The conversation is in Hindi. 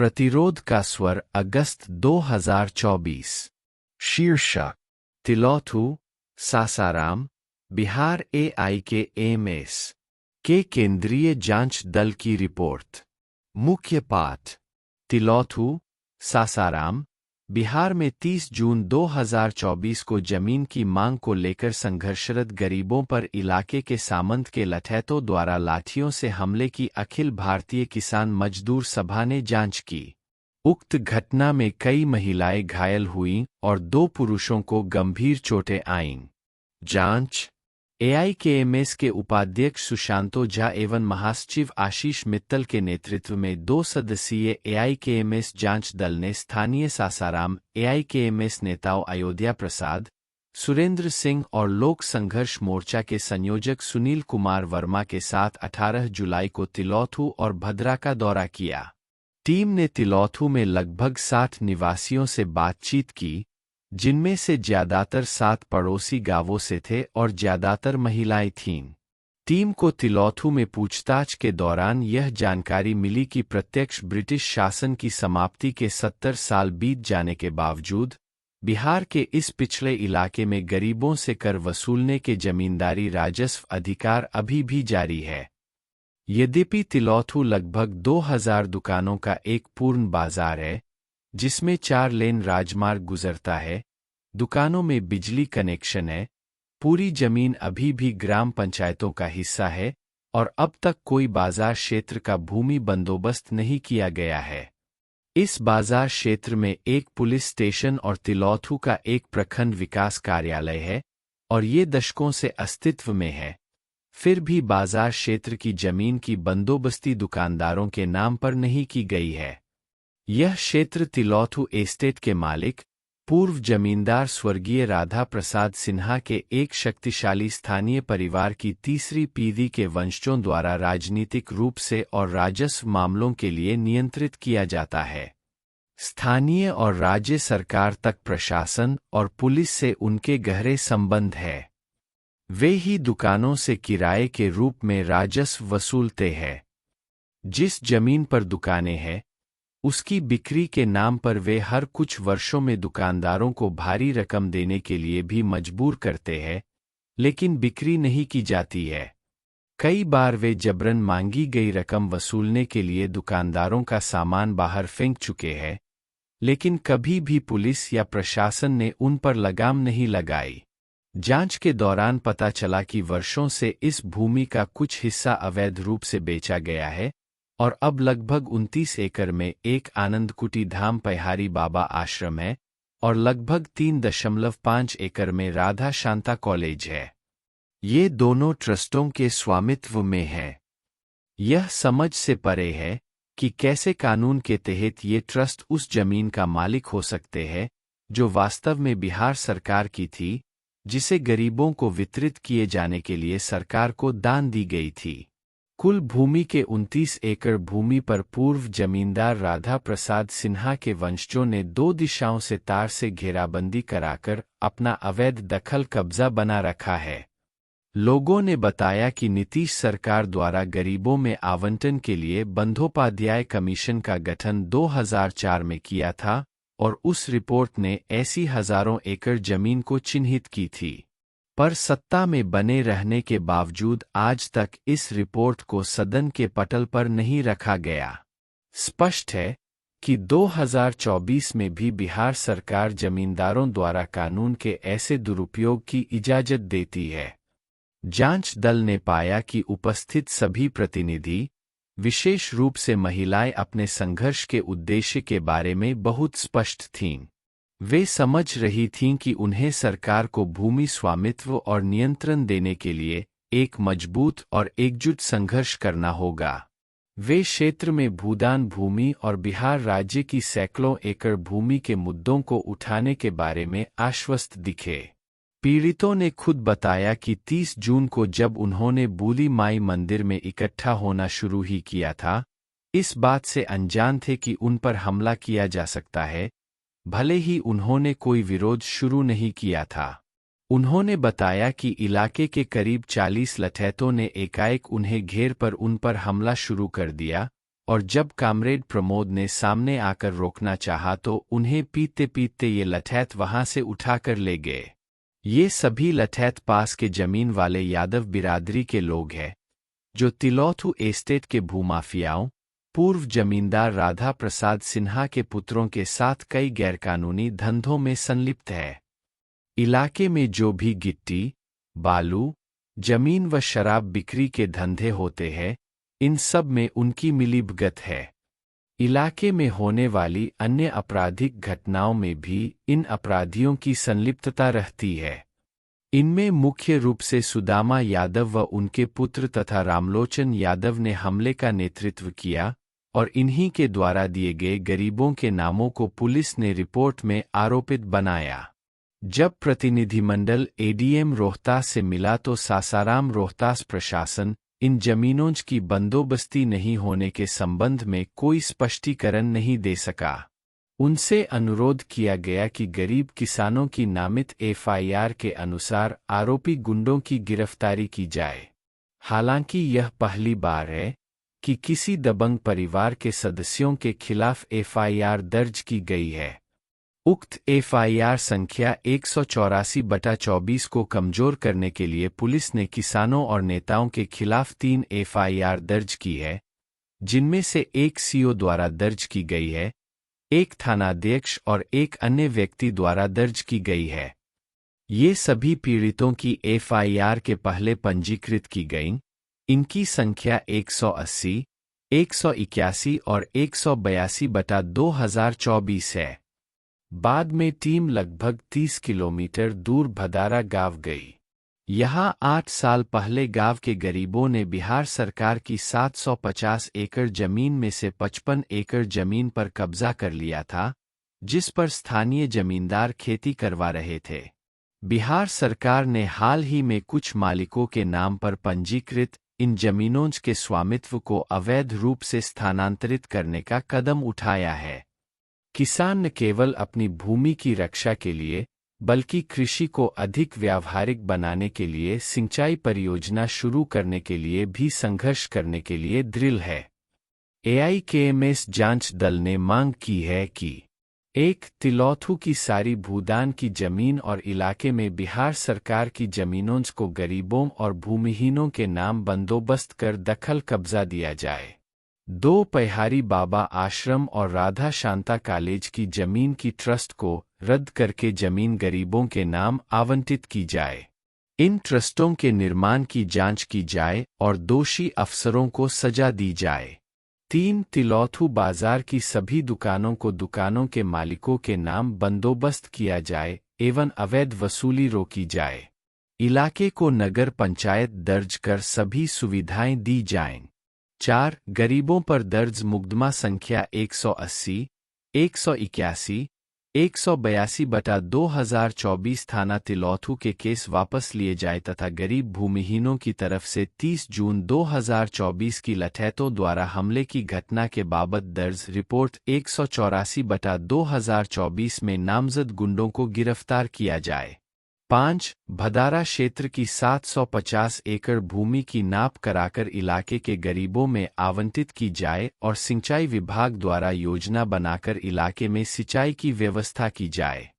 प्रतिरोध का स्वर अगस्त 2024। शीर्षक तिलौथू, सासाराम, बिहार AIKMS के केंद्रीय जांच दल की रिपोर्ट। मुख्य पाठ। तिलौथू, सासाराम, बिहार में 30 जून 2024 को जमीन की मांग को लेकर संघर्षरत गरीबों पर इलाके के सामंत के लठैतों द्वारा लाठियों से हमले की अखिल भारतीय किसान मजदूर सभा ने जांच की। उक्त घटना में कई महिलाएं घायल हुईं और 2 पुरुषों को गंभीर चोटें आईं। जांच AIKMS के उपाध्यक्ष सुशांतो झा एवं महासचिव आशीष मित्तल के नेतृत्व में 2 सदस्यीय AIKMS जांच दल ने स्थानीय सासाराम AIKMS नेताओं अयोध्या प्रसाद, सुरेंद्र सिंह और लोक संघर्ष मोर्चा के संयोजक सुनील कुमार वर्मा के साथ 18 जुलाई को तिलौथू और भद्रा का दौरा किया। टीम ने तिलौथू में लगभग 60 निवासियों से बातचीत की, जिनमें से ज्यादातर 7 पड़ोसी गांवों से थे और ज्यादातर महिलाएं थीं। टीम को तिलौथू में पूछताछ के दौरान यह जानकारी मिली कि प्रत्यक्ष ब्रिटिश शासन की समाप्ति के 70 साल बीत जाने के बावजूद बिहार के इस पिछड़े इलाके में गरीबों से कर वसूलने के जमींदारी राजस्व अधिकार अभी भी जारी है। यद्यपि तिलौथू लगभग 2000 दुकानों का एक पूर्ण बाजार है, जिसमें 4 लेन राजमार्ग गुजरता है, दुकानों में बिजली कनेक्शन है, पूरी जमीन अभी भी ग्राम पंचायतों का हिस्सा है और अब तक कोई बाजार क्षेत्र का भूमि बंदोबस्त नहीं किया गया है। इस बाजार क्षेत्र में एक पुलिस स्टेशन और तिलौथू का एक प्रखंड विकास कार्यालय है और ये दशकों से अस्तित्व में है। फिर भी बाजार क्षेत्र की जमीन की बंदोबस्ती दुकानदारों के नाम पर नहीं की गई है। यह क्षेत्र तिलौथू एस्टेट के मालिक, पूर्व जमींदार स्वर्गीय राधा प्रसाद सिन्हा के एक शक्तिशाली स्थानीय परिवार की तीसरी पीढ़ी के वंशजों द्वारा राजनीतिक रूप से और राजस्व मामलों के लिए नियंत्रित किया जाता है। स्थानीय और राज्य सरकार तक प्रशासन और पुलिस से उनके गहरे संबंध है। वे ही दुकानों से किराए के रूप में राजस्व वसूलते हैं। जिस जमीन पर दुकानें हैं, उसकी बिक्री के नाम पर वे हर कुछ वर्षों में दुकानदारों को भारी रकम देने के लिए भी मजबूर करते हैं, लेकिन बिक्री नहीं की जाती है। कई बार वे जबरन मांगी गई रकम वसूलने के लिए दुकानदारों का सामान बाहर फेंक चुके हैं, लेकिन कभी भी पुलिस या प्रशासन ने उन पर लगाम नहीं लगाई। जांच के दौरान पता चला कि वर्षों से इस भूमि का कुछ हिस्सा अवैध रूप से बेचा गया है और अब लगभग 29 एकड़ में एक आनंदकुटी धाम पहाड़ी बाबा आश्रम है और लगभग 3.5 एकड़ में राधा शांता कॉलेज है। ये दोनों ट्रस्टों के स्वामित्व में है। यह समझ से परे है कि कैसे कानून के तहत ये ट्रस्ट उस जमीन का मालिक हो सकते हैं जो वास्तव में बिहार सरकार की थी, जिसे गरीबों को वितरित किए जाने के लिए सरकार को दान दी गई थी। कुल भूमि के 29 एकड़ भूमि पर पूर्व जमींदार राधा प्रसाद सिन्हा के वंशजों ने 2 दिशाओं से तार से घेराबंदी कराकर अपना अवैध दखल कब्जा बना रखा है। लोगों ने बताया कि नीतीश सरकार द्वारा गरीबों में आवंटन के लिए बंदोपाध्याय कमीशन का गठन 2004 में किया था और उस रिपोर्ट ने ऐसी हजारों एकड़ जमीन को चिन्हित की थी, पर सत्ता में बने रहने के बावजूद आज तक इस रिपोर्ट को सदन के पटल पर नहीं रखा गया। स्पष्ट है कि 2024 में भी बिहार सरकार जमींदारों द्वारा कानून के ऐसे दुरुपयोग की इजाजत देती है। जांच दल ने पाया कि उपस्थित सभी प्रतिनिधि, विशेष रूप से महिलाएं, अपने संघर्ष के उद्देश्य के बारे में बहुत स्पष्ट थीं। वे समझ रही थीं कि उन्हें सरकार को भूमि स्वामित्व और नियंत्रण देने के लिए एक मजबूत और एकजुट संघर्ष करना होगा। वे क्षेत्र में भूदान भूमि और बिहार राज्य की सैकड़ों एकड़ भूमि के मुद्दों को उठाने के बारे में आश्वस्त दिखे। पीड़ितों ने खुद बताया कि 30 जून को जब उन्होंने बूली माई मंदिर में इकट्ठा होना शुरू ही किया था, इस बात से अनजान थे कि उन पर हमला किया जा सकता है, भले ही उन्होंने कोई विरोध शुरू नहीं किया था। उन्होंने बताया कि इलाके के करीब 40 लठैतों ने एकाएक उन्हें घेर पर उन पर हमला शुरू कर दिया और जब कामरेड प्रमोद ने सामने आकर रोकना चाहा तो उन्हें पीटते पीटते ये लठैत वहां से उठाकर ले गए। ये सभी लठैत पास के जमीन वाले यादव बिरादरी के लोग हैं, जो तिलौथू एस्टेट के भूमाफियाओं, पूर्व जमींदार राधा प्रसाद सिन्हा के पुत्रों के साथ कई गैरकानूनी धंधों में संलिप्त है। इलाके में जो भी गिट्टी, बालू, जमीन व शराब बिक्री के धंधे होते हैं, इन सब में उनकी मिलीभगत है। इलाके में होने वाली अन्य आपराधिक घटनाओं में भी इन अपराधियों की संलिप्तता रहती है। इनमें मुख्य रूप से सुदामा यादव व उनके पुत्र तथा रामलोचन यादव ने हमले का नेतृत्व किया और इन्हीं के द्वारा दिए गए गरीबों के नामों को पुलिस ने रिपोर्ट में आरोपित बनाया। जब प्रतिनिधिमंडल एडीएम रोहतास से मिला तो सासाराम रोहतास प्रशासन इन जमीनों की बंदोबस्ती नहीं होने के संबंध में कोई स्पष्टीकरण नहीं दे सका। उनसे अनुरोध किया गया कि गरीब किसानों की नामित एफआईआर के अनुसार आरोपी गुंडों की गिरफ्तारी की जाए। हालांकि यह पहली बार है कि किसी दबंग परिवार के सदस्यों के खिलाफ एफआईआर दर्ज की गई है। उक्त एफआईआर संख्या 184/24 को कमजोर करने के लिए पुलिस ने किसानों और नेताओं के खिलाफ 3 एफआईआर दर्ज की है, जिनमें से एक सीओ द्वारा दर्ज की गई है, एक थानाध्यक्ष और एक अन्य व्यक्ति द्वारा दर्ज की गई है। ये सभी पीड़ितों की एफआईआर के पहले पंजीकृत की गईं। इनकी संख्या 180, 181 और 182/2024 है। बाद में टीम लगभग 30 किलोमीटर दूर भदारा गांव गई। यहाँ 8 साल पहले गांव के गरीबों ने बिहार सरकार की 750 एकड़ जमीन में से 55 एकड़ जमीन पर कब्जा कर लिया था, जिस पर स्थानीय जमींदार खेती करवा रहे थे। बिहार सरकार ने हाल ही में कुछ मालिकों के नाम पर पंजीकृत इन जमीनों के स्वामित्व को अवैध रूप से स्थानांतरित करने का कदम उठाया है। किसान न केवल अपनी भूमि की रक्षा के लिए बल्कि कृषि को अधिक व्यावहारिक बनाने के लिए सिंचाई परियोजना शुरू करने के लिए भी संघर्ष करने के लिए दृढ़ है। एआईकेएमएस जांच दल ने मांग की है कि 1. तिलौथू की सारी भूदान की जमीन और इलाके में बिहार सरकार की जमीनों को गरीबों और भूमिहीनों के नाम बंदोबस्त कर दखल कब्जा दिया जाए। 2. पहाड़ी बाबा आश्रम और राधा शांता कॉलेज की जमीन की ट्रस्ट को रद्द करके जमीन गरीबों के नाम आवंटित की जाए। इन ट्रस्टों के निर्माण की जांच की जाए और दोषी अफसरों को सजा दी जाए। 3. तिलौथू बाजार की सभी दुकानों को दुकानों के मालिकों के नाम बंदोबस्त किया जाए एवं अवैध वसूली रोकी जाए। इलाके को नगर पंचायत दर्ज कर सभी सुविधाएं दी जाएं। 4. गरीबों पर दर्ज मुकदमा संख्या 180, 181, 182/2024 थाना तिलौथू के केस वापस लिए जाए तथा गरीब भूमिहीनों की तरफ से 30 जून 2024 की लठैतों द्वारा हमले की घटना के बाबत दर्ज रिपोर्ट 184/2024 में नामजद गुंडों को गिरफ्तार किया जाए। 5. भदारा क्षेत्र की 750 एकड़ भूमि की नाप कराकर इलाके के गरीबों में आवंटित की जाए और सिंचाई विभाग द्वारा योजना बनाकर इलाके में सिंचाई की व्यवस्था की जाए।